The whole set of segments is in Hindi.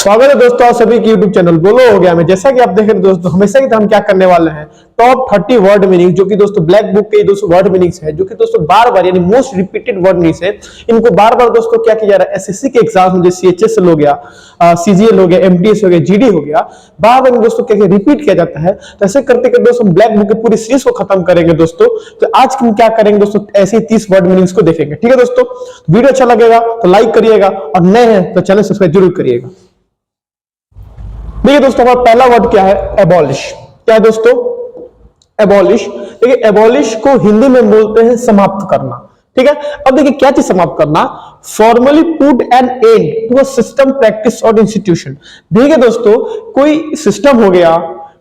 स्वागत है दोस्तों आप सभी की यूट्यूब चैनल बोलो हो गया में। जैसा कि आप देख रहे हैं दोस्तों, हमेशा की तरह हम क्या करने वाले हैं, टॉप 30 वर्ड मीनिंग, जो कि दोस्तों ब्लैक बुक के दोस्तों वर्ड मीनिंग्स है, जो कि दोस्तों बार बार यानी मोस्ट रिपीटेड वर्ड मीनिंग्स है। इनको बार बार दोस्तों क्या किया जा रहा है, एसएससी के एग्जाम में जैसे सीएचएसएल हो गया, सीजीएल हो गया, एमटीएस हो गया, जीडी हो गया, बार बार दोस्तों क्या रिपीट किया जाता है। तो ऐसे करते करते दोस्तों हम ब्लैक बुक की पूरी सीरीज को खत्म करेंगे दोस्तों। तो आज हम क्या करेंगे दोस्तों, ऐसे 30 वर्ड मीनिंग्स को देखेंगे। ठीक है दोस्तों, वीडियो अच्छा लगेगा तो लाइक करिएगा और नए हैं तो चैनल सब्सक्राइब जरूर करिएगा। देखिए दोस्तों, हमारा पहला वर्ड क्या है, एबॉलिश। क्या है दोस्तों, एबॉलिश। देखिए एबॉलिश को हिंदी में बोलते हैं समाप्त करना। ठीक है, अब देखिए क्या चीज समाप्त करना, formally put an end to a system, practice और इंस्टीट्यूशन। देखिए दोस्तों, कोई सिस्टम हो गया,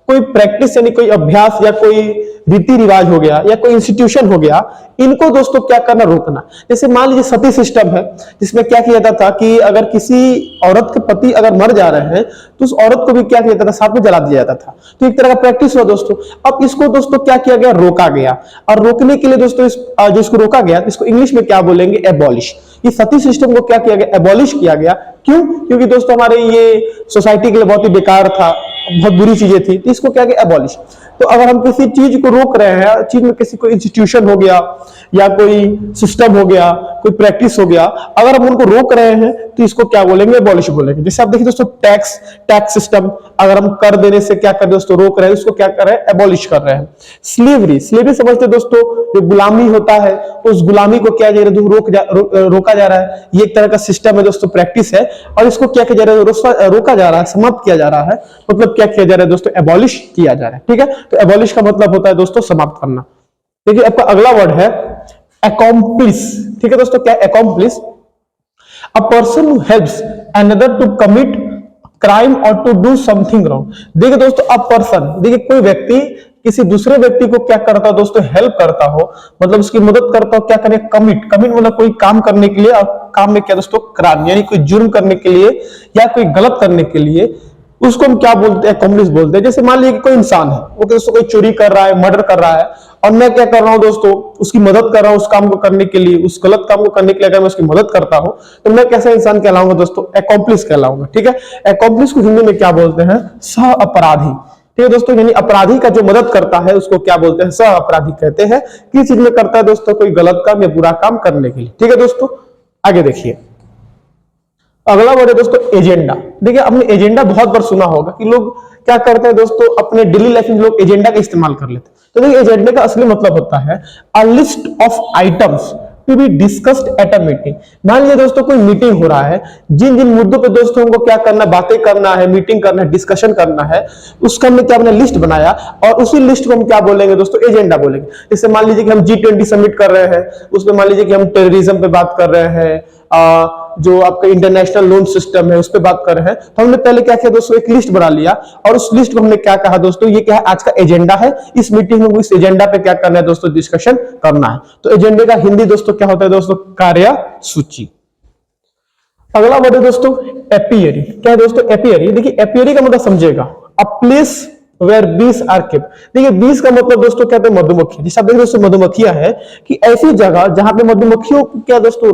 कोई प्रैक्टिस यानी कोई अभ्यास या कोई रीति रिवाज हो गया या कोई इंस्टीट्यूशन हो गया, इनको दोस्तों क्या करना, रोकना। जैसे मान लीजिए सती सिस्टम है, जिसमें क्या किया जाता था कि अगर किसी औरत के पति अगर मर जा रहे हैं तो उस औरत को भी क्या किया जाता था, साथ में जला दिया जाता था। तो एक तरह का प्रैक्टिस हुआ दोस्तों। अब इसको दोस्तों क्या किया गया, रोका गया। और रोकने के लिए दोस्तों जो इसको रोका गया, इसको इंग्लिश में क्या बोलेंगे, एबॉलिश। ये सती सिस्टम को क्या किया गया, एबॉलिश किया गया। क्यों? क्योंकि दोस्तों हमारे ये सोसाइटी के लिए बहुत ही बेकार था, बहुत बुरी चीजें थी, तो इसको क्या किया, एबॉलिश। तो अगर हम किसी चीज को रोक रहे हैं, चीज में किसी कोई इंस्टीट्यूशन हो गया या कोई सिस्टम हो गया, कोई प्रैक्टिस हो गया, अगर हम उनको रोक रहे हैं तो इसको क्या बोलेंगे, एबॉलिश बोलेंगे। जैसे आप देखिए दोस्तों, टैक्स सिस्टम, अगर हम कर देने से क्या कर रहे हैं दोस्तों, रोक रहे हैं, इसको क्या कर रहे हैं, एबॉलिश कर रहे हैं। स्लेवरी समझते दोस्तों, जो गुलामी होता है, उस गुलामी को क्या रोका जा रहा है। ये एक तरह का सिस्टम है दोस्तों, प्रैक्टिस है, और इसको क्या किया जा रहा है, रोका जा रहा है, समाप्त किया जा रहा है। मतलब क्या किया जा रहा है दोस्तों, एबॉलिश किया जा रहा है। ठीक है, तो एबॉलिश का मतलब होता है दोस्तों समाप्त करना। देखिए आपका अगला वर्ड है accomplish। ठीक है दोस्तों, क्या accomplish? A person who helps another to commit crime or to do something wrong। देखिए दोस्तों, a person, देखिए कोई व्यक्ति किसी दूसरे व्यक्ति को क्या करता हो दोस्तों, हेल्प करता हो, मतलब उसकी मदद करता हो। क्या करें, कमिट मतलब कोई काम करने के लिए, और काम में क्या दोस्तों, क्राइम यानी कोई जुर्म करने के लिए या कोई गलत करने के लिए, उसको हम क्या बोलते हैं, accomplish बोलते हैं। जैसे मान लीजिए कि कोई इंसान है, वो दोस्तों कोई चोरी कर रहा है, मर्डर कर रहा है, और मैं क्या कर रहा हूं दोस्तों, उसकी मदद कर रहा हूं उस काम को करने के लिए, उस गलत काम को करने के लिए अगर मैं उसकी मदद करता हूं, तो मैं कैसा इंसान कहलाऊंगा दोस्तों, accomplish कहलाऊंगा। ठीक है, accomplish को हिंदी में क्या बोलते हैं, सह अपराधी। ठीक है दोस्तों, यानी अपराधी का जो मदद करता है उसको क्या बोलते हैं, सह अपराधी कहते हैं। किस चीज में करता है दोस्तों, कोई गलत काम या बुरा काम करने के लिए। ठीक है दोस्तों, आगे देखिए अगला वर्ड है दोस्तों, एजेंडा। देखिए आपने एजेंडा बहुत बार सुना होगा कि लोग क्या करते हैं दोस्तों, अपने डेली लाइफ में लोग एजेंडा का इस्तेमाल कर लेते हैं। तो देखिए एजेंडा का असली मतलब होता है a list of items to be discussed at a meeting. मान लीजिए दोस्तों कोई मीटिंग हो रहा है, जिन जिन मुद्दों पे दोस्तों हमको क्या करना है, बातें करना है, मीटिंग करना है, डिस्कशन करना है, उसका हमने क्या अपना लिस्ट बनाया, और उसी लिस्ट को हम क्या बोलेंगे दोस्तों, एजेंडा बोलेंगे। जैसे मान लीजिए कि हम G20 समिट कर रहे हैं, उसमें मान लीजिए कि हम टेररिज्म पे बात कर रहे हैं, जो आपका इंटरनेशनल लोन सिस्टम है उस पर बात कर रहे हैं। तो हमने पहले क्या किया दोस्तों, एक लिस्ट बना लिया, और उस लिस्ट को हमने क्या कहा दोस्तों, ये क्या है, आज का एजेंडा है, इस मीटिंग में इस एजेंडा पे क्या करना है दोस्तों, डिस्कशन करना है। तो एजेंडे का हिंदी दोस्तों क्या होता है दोस्तों, कार्यसूची। अगला वर्ड है दोस्तों, एपियरी। क्या है दोस्तों, एपियरी। देखिए एपियरी का मतलब समझेगा, अ प्लेस वेयर बीस आर केप्ट। देखिए बीस का मतलब दोस्तों कहते हैं मधुमक्खी। जिस देखिए दोस्तों मधुमक्खियां है कि ऐसी जगह जहां पे मधुमक्खियों को क्या दोस्तों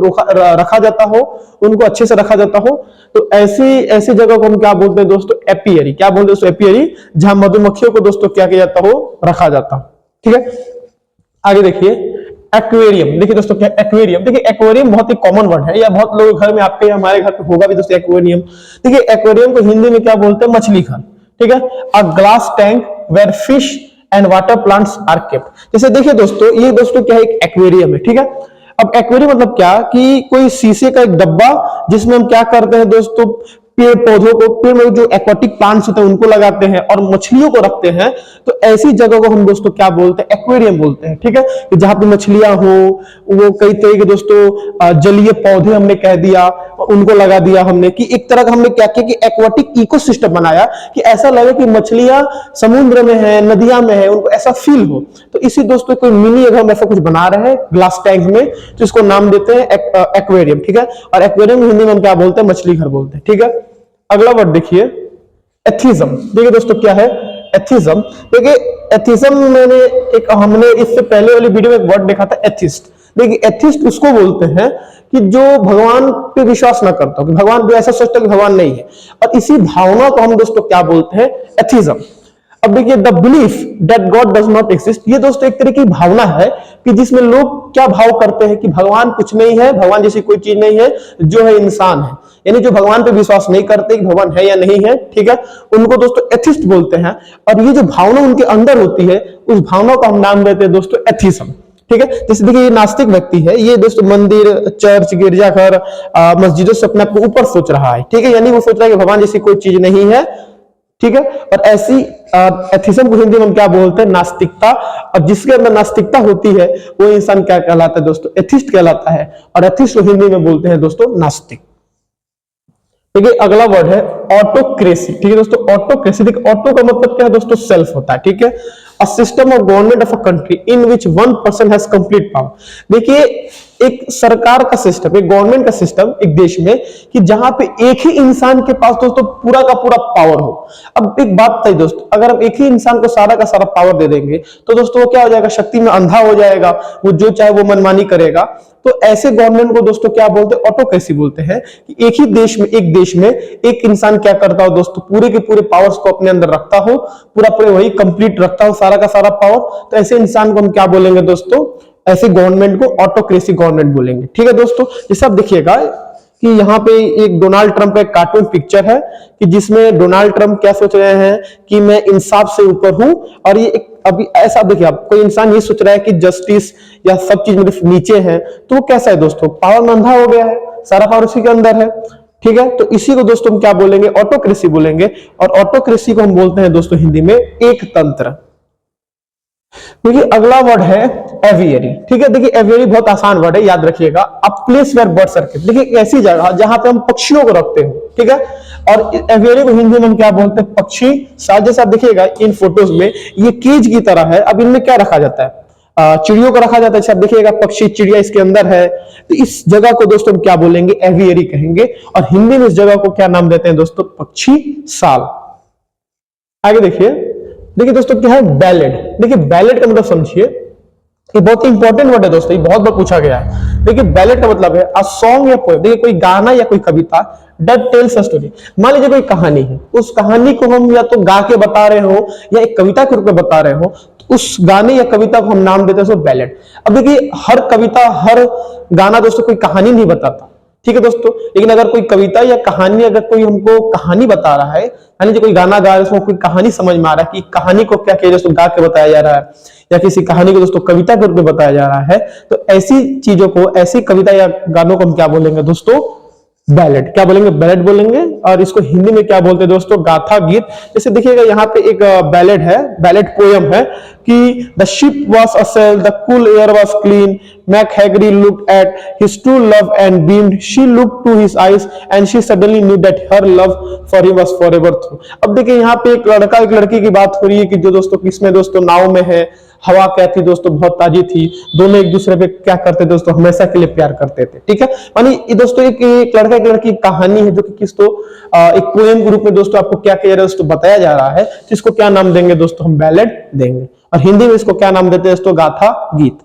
रखा जाता हो, उनको अच्छे से रखा जाता हो, तो ऐसी जगह को हम क्या बोलते हैं दोस्तों, एपियरी। क्या बोलते हैं दोस्तों, एपियरी, जहां मधुमक्खियों को दोस्तों क्या किया जाता हो, रखा जाता हो। ठीक है, आगे देखिए एक्वेरियम। देखिए दोस्तों क्या एक्वेरियम, देखिए एक्वेरियम बहुत ही कॉमन वर्ड है, या बहुत लोग घर में आपके हमारे घर पे होगा भी दोस्तों एक्वेरियम। देखिए एक्वेरियम को हिंदी में क्या बोलते हैं, मछली घर। ठीक है, a glass tank where fish and water plants are kept. जैसे देखिए दोस्तों, ये दोस्तों क्या है, एक एक्वेरियम है। ठीक है, अब एक्वेरियम मतलब क्या कि कोई शीशे का एक डब्बा, जिसमें हम क्या करते हैं दोस्तों, पेड़ पौधों को, पेड़ में जो एक्वाटिक प्लांट्स होते हैं उनको लगाते हैं और मछलियों को रखते हैं। तो ऐसी जगह को हम दोस्तों क्या बोलते हैं, एक्वेरियम बोलते हैं। ठीक है, कि जहां पे मछलियां हो, वो कई तरह के दोस्तों जलीय पौधे हमने कह दिया, उनको लगा दिया हमने, कि एक तरह का हमने क्या किया कि एक्वाटिक इकोसिस्टम बनाया, कि ऐसा लगे कि मछलियां समुद्र में है, नदियां में है, उनको ऐसा फील हो। तो इसी दोस्तों कोई मिनी अगर हम ऐसा कुछ बना रहे हैं ग्लास टैंक में, तो इसको नाम देते हैं एक्वेरियम। ठीक है, और एक्वेरियम हिंदी में हम क्या बोलते हैं, मछली घर बोलते हैं। ठीक है, अगला वर्ड देखिए एथिज्म। देखिए दोस्तों क्या है, एथिज्म। देखिए एथिज्म हमने इससे पहले वाली वीडियो में एक वर्ड देखा था, एथिस्ट। देखिए एथिस्ट उसको बोलते हैं कि जो भगवान पे विश्वास ना करता हो, कि भगवान भी ऐसा सोचता है कि भगवान नहीं है, और इसी भावना को हम दोस्तों क्या बोलते हैं, एथिज्म। अब देखिए, the belief that God does not exist, ये दोस्तों एक तरह की भावना है कि जिसमें लोग क्या भाव करते हैं कि भगवान कुछ नहीं है, भगवान जैसी कोई चीज नहीं है, जो है इंसान है। यानी जो भगवान पे विश्वास नहीं करते कि भगवान है या नहीं है, ठीक है, उनको दोस्तों एथिस्ट बोलते हैं। और ये जो भावना उनके अंदर होती है, उस भावना को हम नाम देते हैं दोस्तों एथिज्म। ठीक है, जैसे देखिए ये नास्तिक व्यक्ति है, ये दोस्तों मंदिर, चर्च, गिरजाघर, मस्जिदों से अपने आप को ऊपर सोच रहा है। ठीक है, यानी वो सोच रहा है कि भगवान जैसी कोई चीज नहीं है। ठीक है, और ऐसी एथिज्म को हिंदी में हम क्या बोलते हैं, नास्तिकता। और जिसके अंदर नास्तिकता होती है वो इंसान क्या कहलाता है दोस्तों, एथिस्ट कहलाता है। और एथिस्ट को हिंदी में बोलते हैं दोस्तों नास्तिक। ठीक है, अगला वर्ड है ऑटोक्रेसी। ठीक है दोस्तों, ऑटोक्रेसी, देखिए ऑटो का मतलब क्या है दोस्तों, सेल्फ होता है। ठीक है, a system of government of a country in which one person has complete power. देखिए एक सरकार का सिस्टम, एक गवर्नमेंट का सिस्टम एक देश में, कि जहां पे एक ही इंसान के पास दोस्तों पूरा का पूरा पावर हो। अब एक बात बताइए दोस्तों, अगर हम एक ही इंसान को सारा का सारा पावर दे देंगे तो दोस्तों वो क्या हो जाएगा, शक्ति में अंधा हो जाएगा, वो जो चाहे वो मनमानी करेगा। तो ऐसे गवर्नमेंट को दोस्तों क्या बोलते हैं, ऑटोक्रेसी बोलते हैं। कि एक ही देश में, एक देश में एक इंसान क्या करता हो दोस्तों, पूरे के पूरे पावर्स को अपने अंदर रखता हो, पूरा पूरे वही कंप्लीट रखता हो, सारा का सारा पावर। तो ऐसे इंसान को हम क्या बोलेंगे दोस्तों, ऐसे गवर्नमेंट को ऑटोक्रेसी गवर्नमेंट बोलेंगे। ठीक है दोस्तों, जैसे आप देखिएगा कि यहाँ पे एक डोनाल्ड ट्रंप का एक कार्टून पिक्चर है, कि जिसमें डोनाल्ड ट्रंप क्या सोच रहे हैं कि मैं इंसाफ से ऊपर हूं। और ये एक अभी ऐसा देखिए, आप कोई इंसान ये सोच रहा है कि जस्टिस या सब चीज मेरे नीचे है, तो वो कैसा है दोस्तों, पावर में अंधा हो गया है, सारा पावर उसी के अंदर है। ठीक है, तो इसी को दोस्तों हम क्या बोलेंगे, ऑटोक्रेसी बोलेंगे। और ऑटोक्रेसी को हम बोलते हैं दोस्तों हिंदी में एक तंत्र। देखिए अगला वर्ड है एवियरी। ठीक है, देखिए एवियरी बहुत आसान वर्ड है, याद रखिएगा। A place where birds are kept, देखिए एक ऐसी जगह जहां पे हम पक्षियों को रखते हैं। ठीक है, और एवियरी को हिंदी में हम क्या बोलते हैं, पक्षी शाला। जैसे आप देखिएगा इन फोटोज में, ये केज की तरह है। अब इनमें क्या रखा जाता है, चिड़ियों को रखा जाता है। आप देखिएगा पक्षी, चिड़िया इसके अंदर है। तो इस जगह को दोस्तों हम क्या बोलेंगे, एवियरी कहेंगे। और हिंदी में इस जगह को क्या नाम देते हैं दोस्तों, पक्षी शाल। आगे देखिए, देखिए दोस्तों क्या है, बैलेड। देखिए बैलेड का मतलब समझिए, ये बहुत ही इंपॉर्टेंट वर्ड है दोस्तों, ये बहुत बार पूछा गया है। देखिए बैलेड का मतलब है अ सॉन्ग या पोएम। देखिए कोई गाना या कोई कविता दैट टेल्स अ स्टोरी। मान लीजिए कोई कहानी है, उस कहानी को हम या तो गा के बता रहे हो या एक कविता के रूप में बता रहे हो, तो उस गाने या कविता को हम नाम देते हैं बैलेड। अब देखिए हर कविता, हर गाना दोस्तों कोई कहानी नहीं बताता। ठीक है दोस्तों, लेकिन अगर कोई कविता या कहानी, अगर कोई हमको कहानी बता रहा है, यानी जो कोई गाना गा रहा है उसमें कोई कहानी समझ में आ रहा है कि कहानी को क्या किया दोस्तों, गा के बताया जा रहा है, या किसी कहानी को दोस्तों कविता के रूप में बताया जा रहा है, तो ऐसी चीजों को, ऐसी कविता या गानों को हम क्या बोलेंगे दोस्तों, बैलेड। क्या बोलेंगे, बैलेड बोलेंगे। और इसको हिंदी में क्या बोलते हैं दोस्तों, गाथा गीत। जैसे देखिएगा यहाँ पे एक बैलेड है, बैलेड पोयम है कि the ship was a sail, the cool air was clean, Mac Hagree looked at his true love and beamed, she looked to his eyes and she suddenly knew that her love for him was forever through. अब देखिए यहाँ पे एक लड़का एक लड़की की बात हो रही है कि जो दोस्तों किसमें दोस्तों नाव में है, हवा क्या थी दोस्तों, बहुत ताजी थी, दोनों एक दूसरे पे क्या करते दोस्तों, हमेशा के लिए प्यार करते थे। ठीक है, यानी ये दोस्तों एक लड़का एक लड़की की कहानी है, जो कि किस तो एक पोएम के रूप में दोस्तों आपको क्या कह रहे दोस्तों बताया जा रहा है। तो इसको क्या नाम देंगे दोस्तों, हम बैलेड देंगे। और हिंदी में इसको क्या नाम देते हैं दोस्तों, गाथा गीत।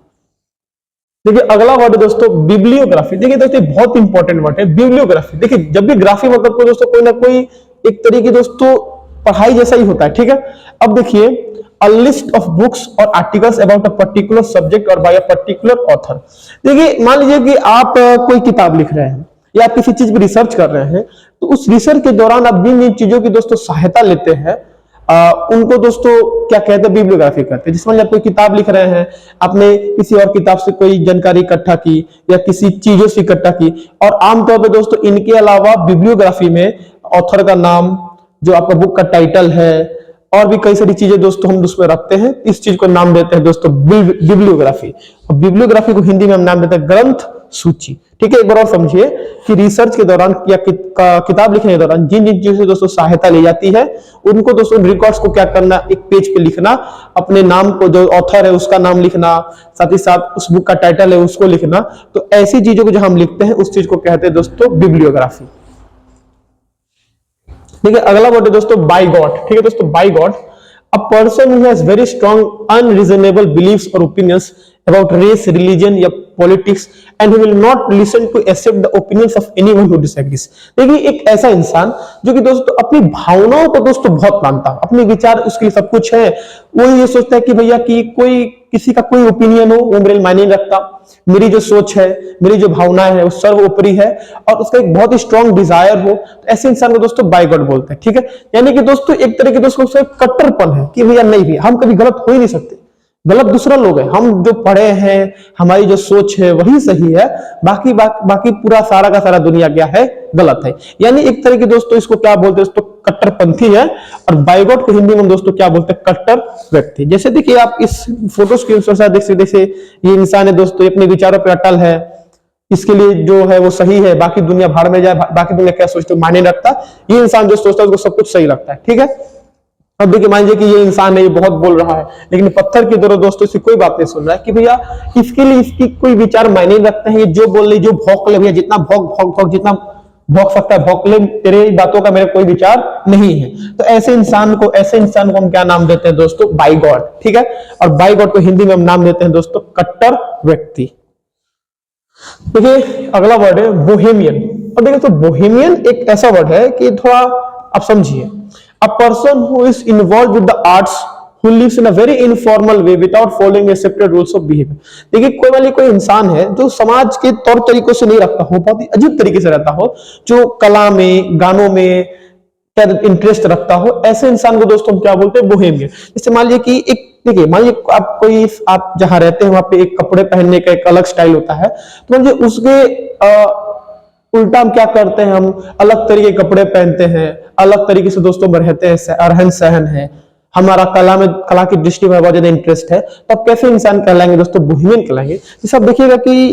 देखिए अगला वर्ड है दोस्तों बिब्लियोग्राफी। देखिए दोस्तों बहुत इंपॉर्टेंट वर्ड है बिब्लियोग्राफी। देखिए जब भी ग्राफी मतलब को दोस्तों कोई ना कोई एक तरीके दोस्तों पढ़ाई जैसा ही होता है। ठीक है, अब देखिए a list of books or articles about a particular subject or by a particular author। देखिए मान लीजिए कि आप कोई किताब लिख रहे हैं या आप किसी चीज पर रिसर्च कर रहे हैं, तो उस रिसर्च के दौरान आप जिन जिन चीजों की दोस्तों सहायता लेते हैं, उनको दोस्तों क्या कहते हैं, बिब्लियोग्राफी कहते हैं। जिसमें आप कोई किताब लिख रहे हैं, आपने किसी और किताब से कोई जानकारी इकट्ठा की या किसी चीजों से इकट्ठा की, और आमतौर पर दोस्तों इनके अलावा बिब्लियोग्राफी में ऑथर का नाम, जो आपका बुक का टाइटल है, और भी कई सारी चीजें दोस्तों हम उसमें रखते हैं। इस चीज को नाम देते हैं दोस्तों बिब्लियोग्राफी। और बिब्लियोग्राफी को हिंदी में हम नाम देते हैं ग्रंथ सूची। ठीक है, एक बार और समझिए कि रिसर्च के दौरान या किताब लिखने के दौरान जिन जिन चीजों से दोस्तों सहायता ली जाती है, उनको दोस्तों रिकॉर्ड्स को क्या करना, एक पेज पे लिखना, अपने नाम को, जो ऑथर है उसका नाम लिखना, साथ ही साथ उस बुक का टाइटल है उसको लिखना। तो ऐसी चीजों को जो हम लिखते हैं उस चीज को कहते हैं दोस्तों बिब्लियोग्राफी। देखिए अगला वर्ड है दोस्तों बाय गॉड। ठीक है दोस्तों, bigot a person who has very strong unreasonable believes और ओपिनियंस अबाउट रेस, रिलीजन या politics and he will not listen to accept the opinions of anyone who disagrees. देखिए एक ऐसा इंसान जो कि दोस्तों अपनी भावनाओं को दोस्तों बहुत मानता है, अपने विचार उसके लिए सब कुछ है, वो ये सोचता है कि भैया कि कोई किसी का कोई ओपिनियन हो वो मेरे मायने नहीं रखता, मेरी जो सोच है, मेरी जो भावना है वो सर्वोपरि है और उसका एक बहुत ही स्ट्रॉन्ग डिजायर हो, तो ऐसे इंसान को दोस्तों बाय गॉड बोलते हैं। ठीक है, यानी कि दोस्तों एक तरह के दोस्तों कट्टरपन है कि भैया नहीं भी हम कभी गलत हो ही नहीं सकते, गलत दूसरा लोग है, हम जो पढ़े हैं, हमारी जो सोच है वही सही है, बाकी पूरा सारा का सारा दुनिया क्या है, गलत है। यानी एक तरह के दोस्तों इसको क्या बोलते हैं दोस्तों, कट्टरपंथी है। और बाइगॉट को हिंदी में दोस्तों क्या बोलते हैं, कट्टर व्यक्ति। जैसे देखिए आप इस फोटो स्क्रीन पर देख सकते, जैसे ये इंसान है दोस्तों, अपने विचारों पर अटल है, इसके लिए जो है वो सही है, बाकी दुनिया भाड़ में जाए, बाकी दुनिया क्या सोचते मायने रखता, ये इंसान जो सोचता है उसको सब कुछ सही लगता है। ठीक है, अब देखिए मान लीजिए कि ये इंसान है, ये बहुत बोल रहा है, लेकिन पत्थर की तरह दोस्तों इसकी कोई बात नहीं सुन रहा है कि भैया इसके लिए इसकी कोई विचार मायने नहीं रखते हैं, ये जो बोल रही, जो भौंक ले भैया, जितना भौंक जितना भौंक सकता है भौंक ले, तेरे बातों का मेरे कोई विचार नहीं है। तो ऐसे इंसान को हम क्या नाम देते हैं दोस्तों, बाय गॉड। ठीक है, और बाय गॉड को हिंदी में हम नाम देते हैं दोस्तों कट्टर व्यक्ति। देखिए अगला वर्ड है बोहेमियन। और देखिए तो बोहेमियन एक ऐसा वर्ड है कि थोड़ा आप समझिए, a person who is involved with the arts who lives in a very informal way without following accepted rules of behavior। देखिए कोई इंसान है जो समाज के तौर तरीकों से नहीं रखता हो, बहुत ही अजीब तरीके से रहता हो, जो कला में, गानों में क्या इंटरेस्ट रखता हो, ऐसे इंसान को दोस्तों हम क्या बोलते हैं, बोहेमियन। जैसे मान लीजिए कि एक देखिए मान लीजिए आप जहां रहते हैं वहां पे एक कपड़े पहनने का एक अलग स्टाइल होता है, तो मान लीजिए उसके उल्टा हम क्या करते हैं, हम अलग तरीके के कपड़े पहनते हैं, अलग तरीके से दोस्तों में रहते हैं, रहन सहन है, हमारा कला की दृष्टि में बहुत ज्यादा इंटरेस्ट है, तब कैसे इंसान कहलाएंगे दोस्तों, बोहेमियन कहलाएंगे। जैसे आप देखिएगा कि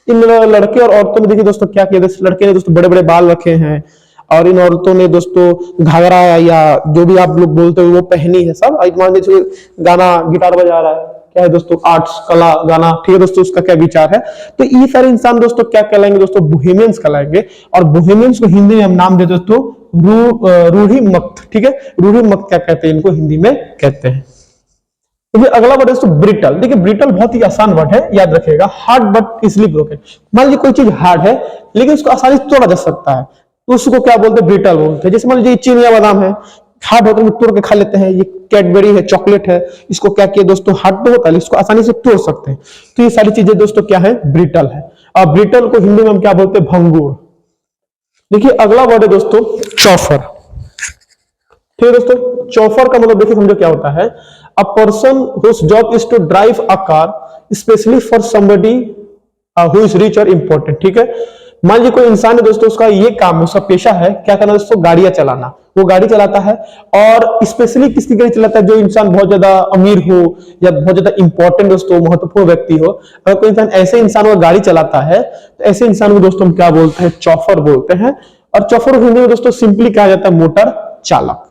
इन लड़के और औरतों ने देखिए दोस्तों क्या किया, लड़के ने दोस्तों बड़े बड़े बाल रखे हैं और इन औरतों ने दोस्तों घाघरा या जो भी आप लोग बोलते हो वो पहनी है। सब मान लीजिए गाना गिटार बजा रहा है, क्या है दोस्तों, आर्ट्स, कला, गाना। ठीक है दोस्तों, उसका क्या विचार है, तो ये सारे इंसान दोस्तों क्या कहलाएंगे दोस्तों, बोहेमियंस कहलाएंगे। और बोहेमियंस को हिंदी में हम नाम देते दोस्तों रूढ़िमक्त। ठीक है, रूढ़िमक्त क्या कहते हैं, इनको हिंदी में कहते हैं। देखिए अगला वर्ड है दोस्तों ब्रिटल। देखिए ब्रिटल बहुत ही आसान वर्ड है, याद रखिएगा, हार्ड बट इजिली ब्रोकन। मान लीजिए कोई चीज हार्ड है लेकिन उसको आसानी से तोड़ा जा सकता है, तो उसको क्या बोलते हैं, ब्रिटल बोलते हैं। जैसे मान लीजिए चीनी या बादाम है, हार्ड होकर तोड़ के खा लेते हैं, ये कैडबरी है, चॉकलेट है, इसको क्या किया दोस्तों, हार्ड तो होता है, इसको आसानी से तोड़ सकते हैं। तो ये सारी चीजें दोस्तों क्या है, ब्रिटल है। और ब्रिटल को हिंदी में हम क्या बोलते हैं, भंगुर। देखिए अगला वर्ड है दोस्तों चौफर। ठीक है दोस्तों, चौफर का मतलब देखिए समझो क्या होता है, a person whose job is to drive a car specially for somebody who is rich और इंपॉर्टेंट। ठीक है, मान लीजिए कोई इंसान है दोस्तों, उसका ये काम, उसका पेशा है क्या करना दोस्तों, गाड़ियां चलाना। वो गाड़ी चलाता है और स्पेशली किसकी गाड़ी चलाता है, जो इंसान बहुत ज्यादा अमीर हो या बहुत ज्यादा इंपॉर्टेंट दोस्तों, महत्वपूर्ण व्यक्ति हो। अगर कोई इंसान ऐसे इंसान को गाड़ी चलाता है तो ऐसे इंसान को दोस्तों हम क्या बोलते हैं, चौफर बोलते हैं। और चौफर को हिंदी में दोस्तों सिंपली कहा जाता है मोटर चालक।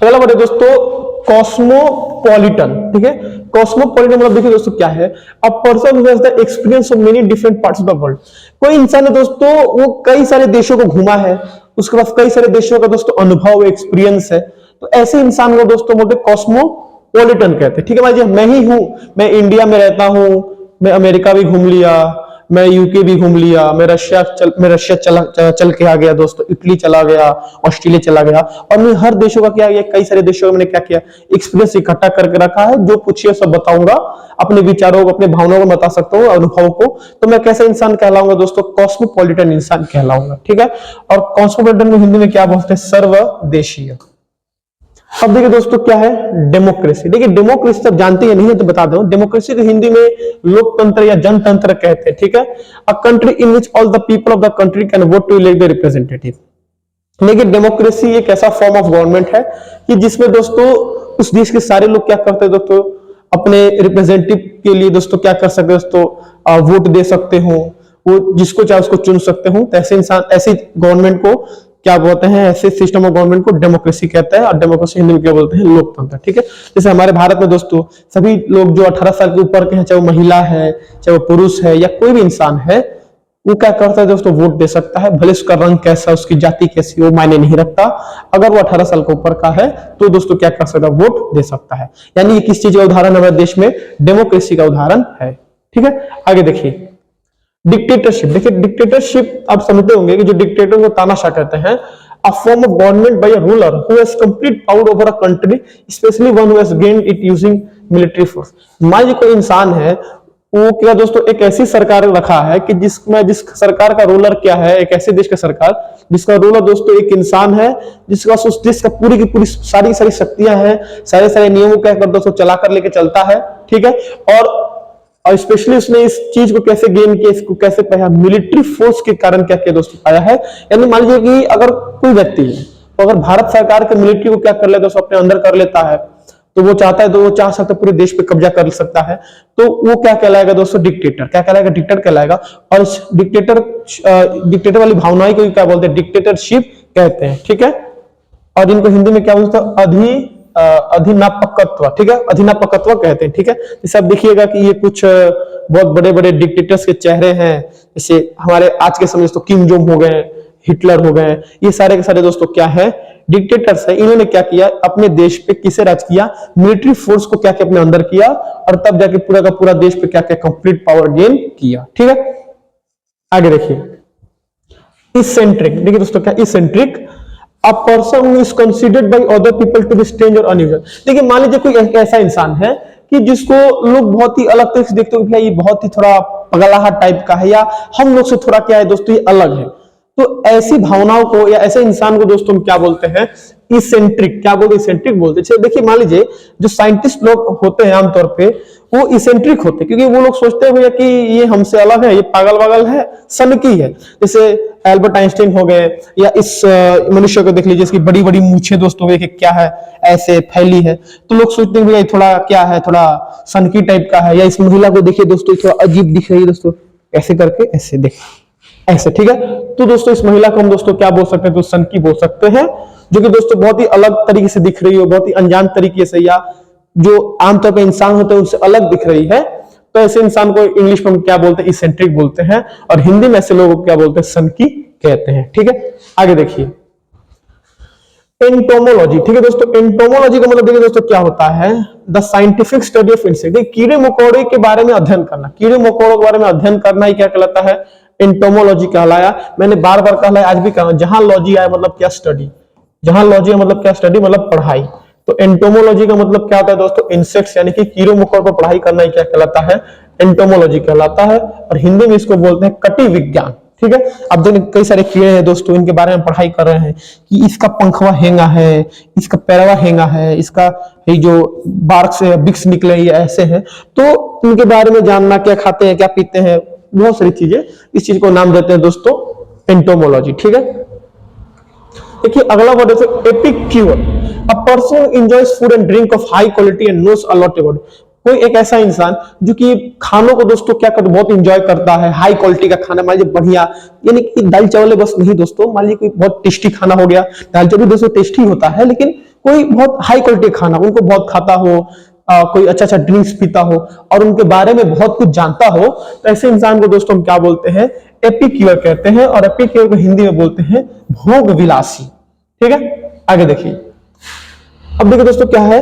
अगला वर्ड है दोस्तों कॉस्मोपॉलिटन। ठीक है, कॉस्मोपॉलिटन मतलब देखिए दोस्तों क्या है, a person who has the experience of many different parts of the world. कोई इंसान है दोस्तों, वो कई सारे देशों को घूमा है, उसके पास कई सारे देशों का दोस्तों अनुभव, एक्सपीरियंस है, तो ऐसे इंसान को दोस्तों बोलते कॉस्मोपॉलिटन कहते हैं। ठीक है भाई जी, मैं ही हूं, मैं इंडिया में रहता हूं, मैं अमेरिका भी घूम लिया, मैं यूके भी घूम लिया, मैं रशिया चल के आ गया दोस्तों, इटली चला गया, ऑस्ट्रेलिया चला गया, और मैं हर देशों का क्या किया, कई सारे देशों में मैंने क्या किया, एक्सपीरियंस इकट्ठा करके रखा है, जो पूछिए सब बताऊंगा, अपने विचारों को, अपने भावनाओं को बता सकता हूँ, अनुभव को। तो मैं कैसा इंसान कहलाऊंगा दोस्तों, कॉस्मोपॉलिटन इंसान कहलाऊंगा। ठीक है, और कॉस्मोपॉलिटन को हिंदी में क्या बोलते हैं, सर्वदेशीय। अब देखिए दोस्तों क्या है, डेमोक्रेसी। देखिए डेमोक्रेसी सब जानते हैं, नहीं है तो बता दूं, डेमोक्रेसी को हिंदी में लोकतंत्र या जनतंत्र कहते हैं। ठीक है, a country in which all the people of the country can vote to elect the representative. देखिए डेमोक्रेसी एक ऐसा फॉर्म ऑफ गवर्नमेंट है कि जिसमें दोस्तों उस देश के सारे लोग क्या करते हैं दोस्तों, अपने रिप्रेजेंटेटिव के लिए दोस्तों क्या कर सकते हैं दोस्तों, वोट दे सकते हो, वो जिसको चाहे उसको चुन सकते हो। तो ऐसे इंसान, ऐसी गवर्नमेंट को क्या बोलते हैं, ऐसे सिस्टम ऑफ गवर्नमेंट को डेमोक्रेसी कहते हैं। और डेमोक्रेसी हिंदी में क्या बोलते हैं, लोकतंत्र। ठीक है, जैसे हमारे भारत में दोस्तों सभी लोग जो 18 साल के ऊपर के हैं, चाहे वो महिला है, चाहे वो पुरुष है, या कोई भी इंसान है, वो क्या करता है दोस्तों, वोट दे सकता है, भले उसका रंग कैसा, उसकी जाति कैसी, वो मायने नहीं रखता। अगर वो 18 साल के ऊपर का है तो दोस्तों क्या कर सकता है, वोट दे सकता है। यानी ये किस चीज का उदाहरण हमारे देश में, डेमोक्रेसी का उदाहरण है। ठीक है, आगे देखिए डिक्टेटरशिप। देखिए डिक्टेटरशिप आप समझते होंगे कि जो डिक्टेटर को तानाशाह कहते हैं, a form of government by a ruler who has complete power over a country, especially one who has gained it using military force। मान लीजिए कोई इंसान है, वो क्या दोस्तों एक ऐसी सरकार रखा है कि जिस सरकार का रूलर क्या है, एक ऐसे देश का सरकार जिसका रूलर दोस्तों एक इंसान है, जिसका उस देश का पूरी की पूरी सारी शक्तियां हैं, सारे सारे नियमों क्या कर दोस्तों चला कर लेके चलता है। ठीक है, और स्पेशली उसने इस चीज को कैसे गेन किया, इसको कैसे पाया, मिलिट्री फोर्स के कारण क्या किया दोस्तों, पाया है। यानी मान लीजिए कि अगर कोई व्यक्ति है तो अगर भारत सरकार के मिलिट्री को क्या कर लेता है, अपने अंदर कर लेता है, तो वो चाहता है तो वो चाह सकता है पूरे देश पे कब्जा कर सकता है, तो वो क्या कहलाएगा दोस्तों, डिक्टेटर। क्या कहलाएगा, डिक्टेटर कहलाएगा। और इस डिक्टेटर वाली भावनाएं को क्या बोलते हैं, डिक्टेटरशिप कहते हैं। ठीक है, और इनको हिंदी में क्या बोलते हैं, अधिनापकत्व। ठीक है, अधिनापकत्व कहते हैं। ठीक है, जैसे आप देखिएगा कि ये कुछ बहुत बड़े बड़े डिक्टेटर्स के चेहरे हैं, जैसे हमारे आज के समय तो किम जोंग हो गए, हिटलर हो गए, ये सारे के सारे दोस्तों क्या है, डिक्टेटर्स है। इन्होंने क्या किया, अपने देश पे किसे राज किया, मिलिट्री फोर्स को क्या अपने अंदर किया, और तब जाके पूरा का पूरा देश पे क्या क्या कंप्लीट पावर गेन किया। ठीक है, आगे देखिए इसेंट्रिक। देखिए दोस्तों क्या eccentric, a person who is considered by other people to be strange or unusual। देखिए मान लीजिए कोई ऐसा इंसान है कि जिसको लोग बहुत ही अलग तरीके से देखते हो, भैया ये बहुत ही थोड़ा पगलाहा टाइप का है, या हम लोग से थोड़ा क्या है दोस्तों ये अलग है, तो ऐसी भावनाओं को या ऐसे इंसान को दोस्तों हम क्या बोलते हैं, इसेंट्रिक। क्या बोलते हैं, इसेंट्रिक बोलते हैं। देखिए मान लीजिए जो साइंटिस्ट लोग होते हैं आमतौर पे वो इसेंट्रिक होते हैं, क्योंकि वो लोग सोचते हैं भैया कि ये हमसे अलग है, ये पागल वागल है, सनकी है। जैसे एल्बर्ट आइंस्टाइन हो गए, या इस मनुष्य को देख लीजिए, इसकी बड़ी बड़ी मूछें दोस्तों देखिए क्या है, ऐसे फैली है, तो लोग सोचते हैं भैया थोड़ा क्या है, थोड़ा सनकी टाइप का है। या इस महिला को देखिए दोस्तों थोड़ा अजीब दिख रही है दोस्तों, ऐसे करके ऐसे देख ऐसे। ठीक है, तो दोस्तों इस महिला को हम दोस्तों क्या बोल सकते हैं, तो सनकी बोल सकते हैं, जो कि दोस्तों बहुत ही अलग तरीके से दिख रही हो, बहुत ही अनजान तरीके से, या जो आमतौर पर इंसान होते हैं उनसे अलग दिख रही है, तो ऐसे इंसान को इंग्लिश में हम क्या बोलते हैं, इसेंट्रिक बोलते हैं, और हिंदी में ऐसे लोगों को क्या बोलते हैं, सनकी कहते हैं। ठीक है, आगे देखिए एंटोमोलॉजी। ठीक है दोस्तों, एंटोमोलॉजी का मतलब देखिए दोस्तों क्या होता है, the scientific study of insect. कीड़े मकोड़े के बारे में अध्ययन करना, कीड़े मकोड़ों के बारे में अध्ययन करना ही क्या कहलाता है, एंटोमोलॉजी कहलाया। मैंने बार बार कहा, आज भी कहा, जहां लॉजी आया मतलब क्या, स्टडी। जहां लॉजी है मतलब क्या, स्टडी मतलब पढ़ाई। तो एंटोमोलॉजी का मतलब क्या होता है दोस्तों, इंसेक्ट्स यानी कि कीड़े मकोड़ों पर पढ़ाई करना ही क्या कहलाता है, एंटोमोलॉजी कहलाता है। और हिंदी में इसको बोलते हैं कटी विज्ञान। ठीक है, अब जो कई सारे कीड़े हैं दोस्तों, इनके बारे में पढ़ाई कर रहे हैं कि इसका पंखवा हेंगा है, इसका पैरवा हेंगा है, इसका ये जो बार्क से बिक्स निकले ये ऐसे हैं, तो इनके बारे में जानना, क्या खाते हैं, क्या पीते हैं, बहुत सारी चीजें, इस चीज को नाम देते हैं दोस्तों एंटोमोलॉजी। ठीक है, देखिए अगला वर्ड है epicure. A person enjoys food and drink of high quality and knows a lot about. कोई एक ऐसा इंसान जो कि खानों को दोस्तों क्या करता, बहुत एंजॉय करता है, हाई क्वालिटी का खाना, मान लीजिए बढ़िया, यानी कि दाल चावल बस नहीं दोस्तों, मान लीजिए कोई बहुत टेस्टी खाना हो गया, दाल चावल दोस्तों टेस्टी होता है, लेकिन कोई बहुत हाई क्वालिटी खाना उनको बहुत खाता हो, कोई अच्छा अच्छा ड्रिंक्स पीता हो और उनके बारे में बहुत कुछ जानता हो, तो ऐसे इंसान को दोस्तों हम क्या बोलते हैं, एपिक्यूर कहते हैं। और एपिक्यूर को हिंदी में बोलते हैं भोग विलासी। ठीक है, आगे देखिए, अब देखिए दोस्तों क्या है,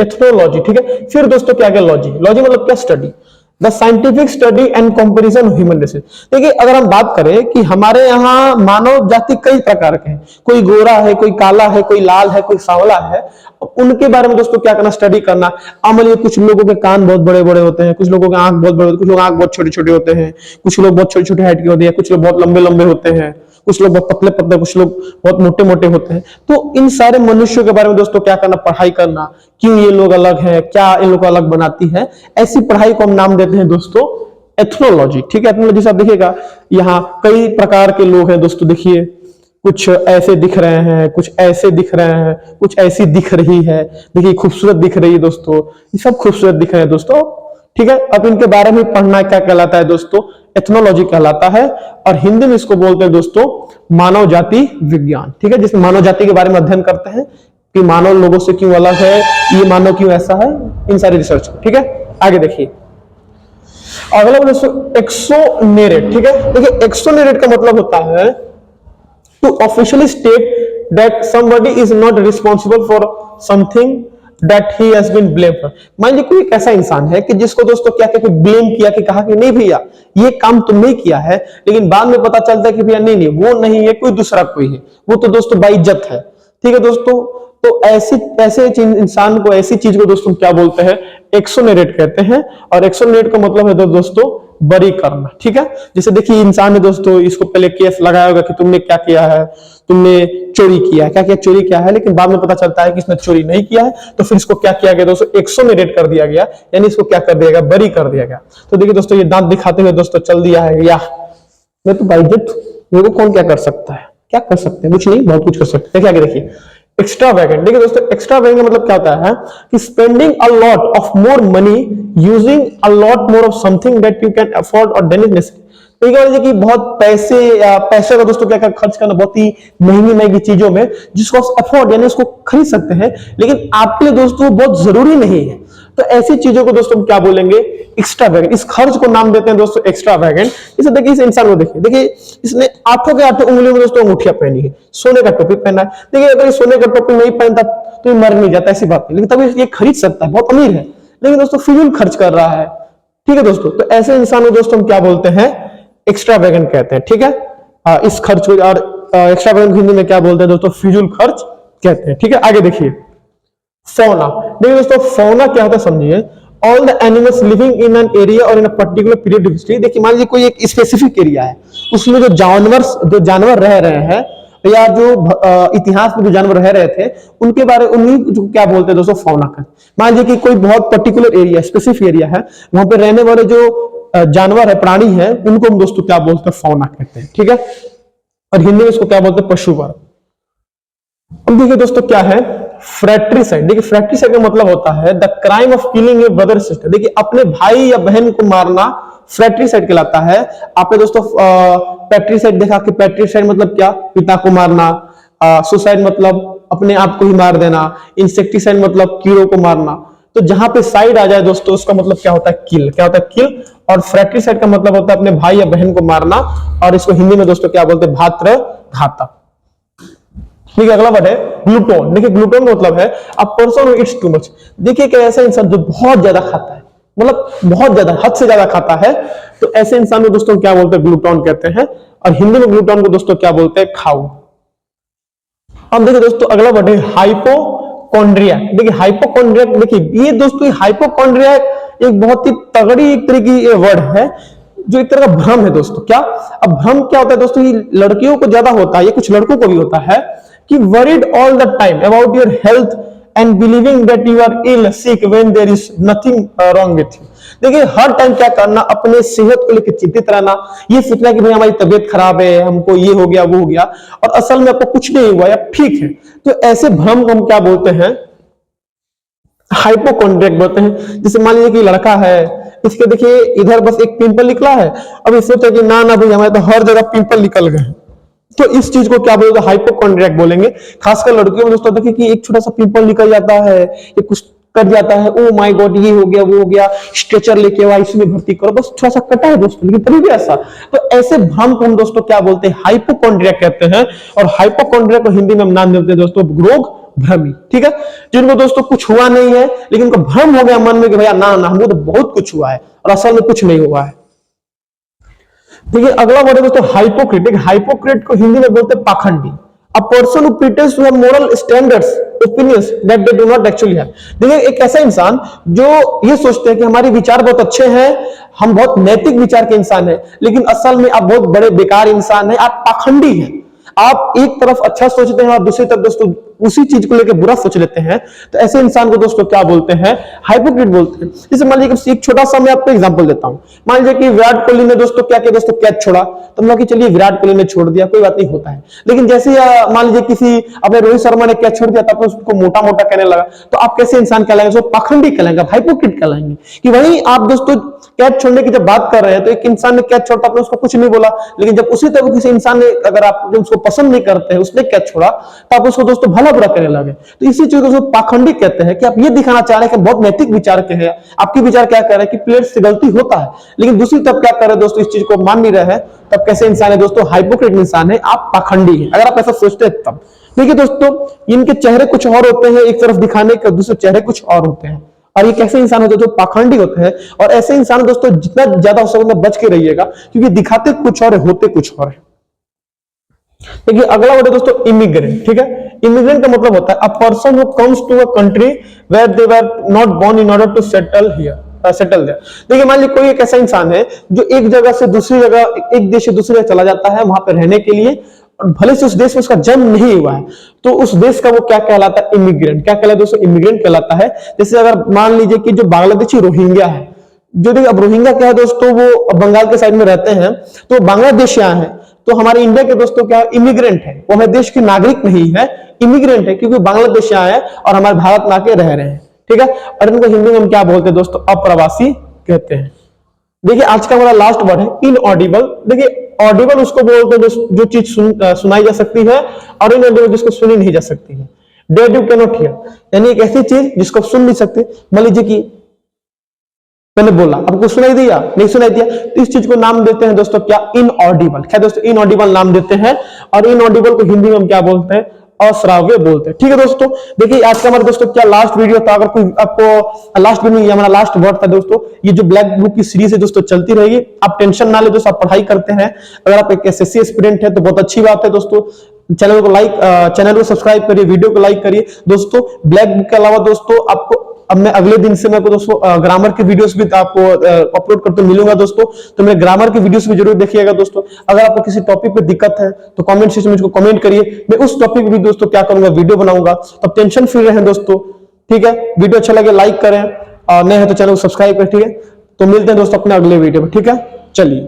एथनोलॉजी। ठीक है, फिर दोस्तों क्या है, लॉजी। लॉजी मतलब क्या, study, the scientific study and comparison of human races. देखिए अगर हम बात करें कि हमारे यहाँ मानव जाति कई प्रकार के हैं, कोई गोरा है, कोई काला है, कोई लाल है, कोई सांवला है, उनके बारे में दोस्तों क्या करना, स्टडी करना। अमल कुछ लोगों के कान बहुत बड़े बड़े होते हैं, कुछ लोगों के आंख बहुत बड़े होते हैं, कुछ लोग आंख बहुत छोटे छोटे होते हैं, कुछ लोग बहुत छोटे छोटे हाइट के होते हैं, कुछ लोग बहुत लंबे लंबे होते हैं, कुछ लोग बहुत पतले पतले, कुछ लोग बहुत मोटे मोटे होते हैं। तो इन सारे मनुष्यों के बारे में दोस्तों क्या करना, पढ़ाई करना, क्यों ये लोग अलग हैं, क्या इन लोग को अलग बनाती है, ऐसी पढ़ाई को हम नाम देते हैं दोस्तों एथनोलॉजी। ठीक है, एथनोलॉजी से आप देखिएगा यहाँ कई प्रकार के लोग हैं दोस्तों, देखिए कुछ ऐसे दिख रहे हैं, कुछ ऐसे दिख रहे हैं, कुछ ऐसी दिख रही है, देखिए खूबसूरत दिख रही है दोस्तों, ये सब खूबसूरत दिख रहे हैं दोस्तों। ठीक है, अब इनके बारे में पढ़ना क्या कहलाता है दोस्तों, एथनोलॉजी कहलाता है। और हिंदी में इसको बोलते हैं दोस्तों मानव जाति विज्ञान। ठीक है, जिसमें मानव जाति के बारे में अध्ययन करते हैं कि मानव लोगों से क्यों अलग है, ये मानव क्यों ऐसा है, इन सारी रिसर्च। ठीक है, आगे देखिए अगला बोले दोस्तों एक्सोनेरेट। ठीक है, देखिए एक्सोनेरेट का मतलब होता है to officially state that somebody is not responsible for something that he has been blame for. मान लीजिए कोई एक ऐसा इंसान है कि जिसको दोस्तों क्या क्या ब्लेम किया, कि कहा कि नहीं भैया ये काम तुमने किया है, लेकिन बाद में पता चलता है कि भैया नहीं नहीं वो नहीं है, कोई दूसरा कोई है, वो तो दोस्तों बाइज्जत है। ठीक है दोस्तों, तो ऐसे इंसान को, ऐसी चीज को दोस्तों क्या बोलते हैं, एक्सोनेरेट कहते हैं। और एक्सोनेरेट का मतलब है दोस्तों बरी करना। ठीक है, जैसे देखिए इंसान है दोस्तों, इसको पहले केस लगाया होगा कि तुमने क्या किया है, तुमने चोरी किया है, क्या किया, चोरी किया है, लेकिन बाद में पता चलता है कि इसने चोरी नहीं किया है, तो फिर इसको क्या किया गया दोस्तों, एक्सोनेरेट कर दिया गया, यानी इसको क्या कर दिया गया, बरी कर दिया गया। तो देखिए दोस्तों ये दांत दिखाते हुए दोस्तों चल दिया है, या मैं तो बाइज्जत, मेरे को कौन क्या कर सकता है, क्या कर सकते हैं, कुछ नहीं, बहुत कुछ कर सकते हैं। क्या देखिए एक्स्ट्रावेगेंट। देखिए दोस्तों एक्स्ट्रावेगेंट का मतलब क्या होता है कि spending a lot of more money using a lot more of something that you can afford और देन इज नेसेसरी। तो क्या है कि बहुत पैसे का दोस्तों क्या खर्च करना बहुत ही महंगी महंगी चीजों में, जिसको आप अफोर्ड यानी उसको खरीद सकते हैं, लेकिन आपके लिए दोस्तों बहुत जरूरी नहीं है। तो ऐसी चीजों को दोस्तों क्या बोलेंगे, एक्स्ट्रावेगेंट। इस खर्च को नाम देते हैं दोस्तों एक्स्ट्रावेगेंट। इसे देखिए, इस इंसान को देखिए इसने आठों के आठों उंगलियों में दोस्तों अंगूठियां पहनी है, सोने का टोपी पहना है। देखिए अगर ये सोने का टोपी नहीं पहनता तो ये मर नहीं जाता, ऐसी बात है, लेकिन तभी ये खरीद सकता है, बहुत अमीर है, लेकिन दोस्तों फिजूल खर्च कर रहा है। ठीक है दोस्तों, तो ऐसे इंसान को दोस्तों हम क्या बोलते हैं, एक्स्ट्रावेगेंट कहते हैं। ठीक है, इस खर्च को, और एक्स्ट्रावेगेंट हिंदी में क्या बोलते हैं दोस्तों, फिजूल खर्च कहते हैं। ठीक है, आगे देखिए फौना। देखिए दोस्तों फौना क्या होता है समझिए, all the animals living in an area और in a particular period of history. देखिए मान लीजिए कोई एक स्पेसिफिक एरिया है, उसमें जो जानवर रह रहे हैं, या जो इतिहास में जो जानवर रह रहे थे उनके बारे, उन्हीं जो क्या बोलते हैं दोस्तों फौना का। मान लीजिए कि कोई बहुत पर्टिकुलर एरिया, स्पेसिफिक एरिया है, वहां पे रहने वाले जो जानवर है, प्राणी है, उनको हम दोस्तों क्या बोलते हैं, फौना कहते हैं। ठीक है, और हिंदी में इसको क्या बोलते हैं, पशु वर्ग। अब देखिए दोस्तों क्या है फ्रैट्रिसाइड। देखिए फ्रैट्रिसाइड का मतलब होता है the crime of killing A brother sister. देखिए अपने भाई या बहन को मारना फ्रैट्रिसाइड कहलाता है। आपने दोस्तों पैट्रिसाइड देखा कि पैट्रिसाइड मतलब क्या, पिता को मारना, सुसाइड मतलब अपने आप को ही मार देना, इंसेक्टिसाइड मतलब कीड़ों को मारना। तो जहां पे साइड आ जाए दोस्तों उसका मतलब क्या होता है, किल। क्या होता है, किल। और फ्रैट्रिसाइड का मतलब होता है अपने भाई या बहन को मारना, और इसको हिंदी में दोस्तों क्या बोलते हैं, भातृ घातक। ठीक है, अगला वर्ड है ग्लूटोन। देखिए ग्लूटोन का मतलब है a person who Yeats too much. देखिए कि ऐसा इंसान जो बहुत ज्यादा खाता है, मतलब बहुत ज्यादा, हद से ज्यादा खाता है, तो ऐसे इंसान को दोस्तों क्या बोलते हैं, ग्लूटोन कहते हैं। और हिंदी में ग्लूटोन को दोस्तों क्या बोलते हैं, खाऊ। अब देखिए दोस्तों अगला वर्ड है हाइपोकॉन्ड्रियाक। देखिए हाइपोकॉन्ड्रियाक, देखिए ये दोस्तों हाइपोकॉन्ड्रियाक एक बहुत ही तगड़ी एक तरह की वर्ड है, जो एक तरह का भ्रम है दोस्तों। क्या, अब भ्रम क्या होता है दोस्तों, ये लड़कियों को ज्यादा होता है, ये कुछ लड़कों को भी होता है, कि worried all the time about your health and believing that you are ill sick when there is nothing wrong with you. देखिए हर टाइम क्या करना, अपने सेहत को लेकर चिंतित रहना, ये सोचना कि भाई हमारी तबीयत खराब है, हमको ये हो गया वो हो गया, और असल में आपको कुछ नहीं हुआ या ठीक है। तो ऐसे भ्रम को हम क्या बोलते हैं, हाइपोकॉन्ड्रियक बोलते हैं। जैसे मान लीजिए कि लड़का है, इसके देखिए इधर बस एक पिंपल निकला है, अब ये सोचा कि ना ना भाई हमारे तो हर जगह पिंपल निकल गए, तो इस चीज को क्या बोलते हैं, हाइपोकॉन्ड्रियक बोलेंगे। खासकर लड़कियों में दोस्तों देखिए कि एक छोटा सा पिंपल निकल जाता है, ये कुछ कट जाता है, ओ माय गॉड ये हो गया वो हो गया, स्ट्रेचर लेके आओ, इसमें भर्ती करो, बस थोड़ा सा कटा है दोस्तों, लेकिन तभी भी ऐसा। तो ऐसे भ्रम को हम दोस्तों क्या बोलते हैं, हाइपोकॉन्ड्रियक कहते हैं। और हाइपोकॉन्ड्रियक को हिंदी में हम नाम देते हैं दोस्तों रोग भ्रमी। ठीक है, जिनको दोस्तों कुछ हुआ नहीं है, लेकिन उनको भ्रम हो गया मन में कि भैया ना ना हमको तो बहुत कुछ हुआ है, और असल में कुछ नहीं हुआ है। देखिए अगला वर्ड है दोस्तों हाइपोक्रेट। हाइपोक्रेट को हिंदी में बोलते हैं पाखंडी। A person who pretends to have moral standards opinions that they do not actually have. देखिए एक ऐसा इंसान जो ये सोचते हैं कि हमारे विचार बहुत अच्छे हैं, हम बहुत नैतिक विचार के इंसान हैं, लेकिन असल में आप बहुत बड़े बेकार इंसान हैं, आप पाखंडी हैं। आप एक तरफ अच्छा सोचते हैं और दूसरी तरफ दोस्तों उसी चीज को लेकर बुरा सोच लेते हैं, तो ऐसे इंसान को दोस्तों क्या बोलते हैं, हाइपोक्रेट बोलते हैं। जैसे मान लीजिए एक छोटा सा मैं आपको एग्जांपल देता हूं। मान लीजिए कि विराट कोहली ने दोस्तों क्या किया दोस्तों, कैच छोड़ा, तो हम लोग कि चलिए विराट कोहली ने छोड़ दिया, कोई बात नहीं, होता है। लेकिन जैसे मान लीजिए किसी अपने रोहित शर्मा ने कैच छोड़ दिया, तब उसको मोटा मोटा कहने लगा, तो आप कैसे इंसान कहलाएंगे, पाखंडी कहलाएंगे, हाइपोक्रेट कहलाएंगे। कि वही आप दोस्तों कैच छोड़ने की जब बात कर रहे हैं तो एक इंसान ने कैच छोड़ा, आपने उसको कुछ नहीं बोला, लेकिन जब उसी तरह किसी इंसान ने, अगर आप जब उसको पसंद नहीं करते हैं, उसने कैच छोड़ा तो आप उसको दोस्तों भला बुरा करने लगे। तो इसी चीज को पाखंडी कहते हैं कि आप ये दिखाना चाह रहे हैं कि बहुत नैतिक विचार के हैं, आपके विचार क्या कह रहे हैं कि प्लेयर से गलती होता है, लेकिन दूसरी तरफ क्या कर रहे हैं दोस्तों, इस चीज को मान नहीं रहे हैं, तब कैसे इंसान है दोस्तों, हाइपोक्रेट इंसान है, आप पाखंडी है अगर आप ऐसा सोचते हैं तब। देखिए दोस्तों, इनके चेहरे कुछ और होते हैं, एक तरफ दिखाने के, दूसरे चेहरे कुछ और होते हैं, और ये कैसे इंसान होते हैं जो पाखंडी होते हैं। और ऐसे इंसान दोस्तों जितना ज्यादा हो सके बच के रहिएगा, क्योंकि दिखाते कुछ और है, होते कुछ और है। देखिए अगला वर्ड है दोस्तों इमिग्रेंट। ठीक है, इमिग्रेंट का मतलब होता है a person who comes to a country where they were not born in order to settle here, settle there. देखिए मान लीजिए कोई एक ऐसा इंसान है जो एक जगह से दूसरी जगह, एक देश से दूसरी जगह चला जाता है वहां पर रहने के लिए, और भले से उस देश में उसका जन्म नहीं हुआ है, तो उस देश का वो क्या कहलाता है, इमिग्रेंट। क्या कहलाता है दोस्तों, इमिग्रेंट कहलाता है। जैसे अगर मान लीजिए कि जो बांग्लादेशी रोहिंग्या है, जो देखिए अब रोहिंग्या क्या है दोस्तों, वो बंगाल के साइड में रहते हैं, तो बांग्लादेश आए हैं, तो हमारे इंडिया के दोस्तों क्या इमिग्रेंट है, वो हमारे देश के नागरिक नहीं है, इमिग्रेंट है, क्योंकि बांग्लादेश आए हैं और हमारे भारत में आके रह रहे हैं। ठीक है, और इनको हिंदी में हम क्या बोलते हैं दोस्तों, अप्रवासी कहते हैं। देखिए आज का हमारा लास्ट वर्ड है इनऑडिबल। देखिए ऑडिबल उसको बोलते हैं जो चीज सुनाई जा सकती है, और इनऑडिबल जिसको सुनी नहीं जा सकती है। Dead you can not here, यानी एक ऐसी चीज जिसको सुन नहीं सकते। मान लीजिए कि मैंने बोला, आपको सुनाई दिया, नहीं सुनाई दिया, तो इस चीज को नाम देते हैं दोस्तों क्या, इनऑडिबल। क्या दोस्तों, इनऑडिबल नाम देते हैं, और इनऑडिबल को हिंदी में हम क्या बोलते हैं, अश्राव्य बोलते हैं। ठीक है दोस्तों, देखिए आज का हमारा दोस्तों क्या लास्ट वीडियो था। अगर कोई आपको लास्ट वीडियो, ये हमारा लास्ट वर्ड था दोस्तों। ये जो ब्लैक बुक की सीरीज है दोस्तों चलती रहेगी, आप टेंशन ना ले दोस्तों, आप पढ़ाई करते हैं। अगर आप एक एसएससी एस्पिरेंट है तो बहुत अच्छी बात है दोस्तों। चैनल को लाइक, चैनल को सब्सक्राइब करिए, वीडियो को लाइक करिए दोस्तों। ब्लैक बुक के अलावा दोस्तों आपको अब मैं अगले दिन से मैं दोस्तों ग्रामर के वीडियोस भी आपको अपलोड करते मिलूंगा दोस्तों, तो मेरे ग्रामर के वीडियोस भी जरूर देखिएगा दोस्तों। अगर आपको किसी टॉपिक पे दिक्कत है तो कमेंट सेक्शन में मुझको कमेंट करिए, मैं उस टॉपिक पे भी दोस्तों क्या करूंगा, वीडियो बनाऊंगा। तो टेंशन फ्री रहें दोस्तों। ठीक है, वीडियो अच्छा लगे लाइक करें, और नए हैं तो चैनल को सब्सक्राइब करें। ठीक है, तो मिलते हैं दोस्तों अपने अगले वीडियो में। ठीक है, चलिए।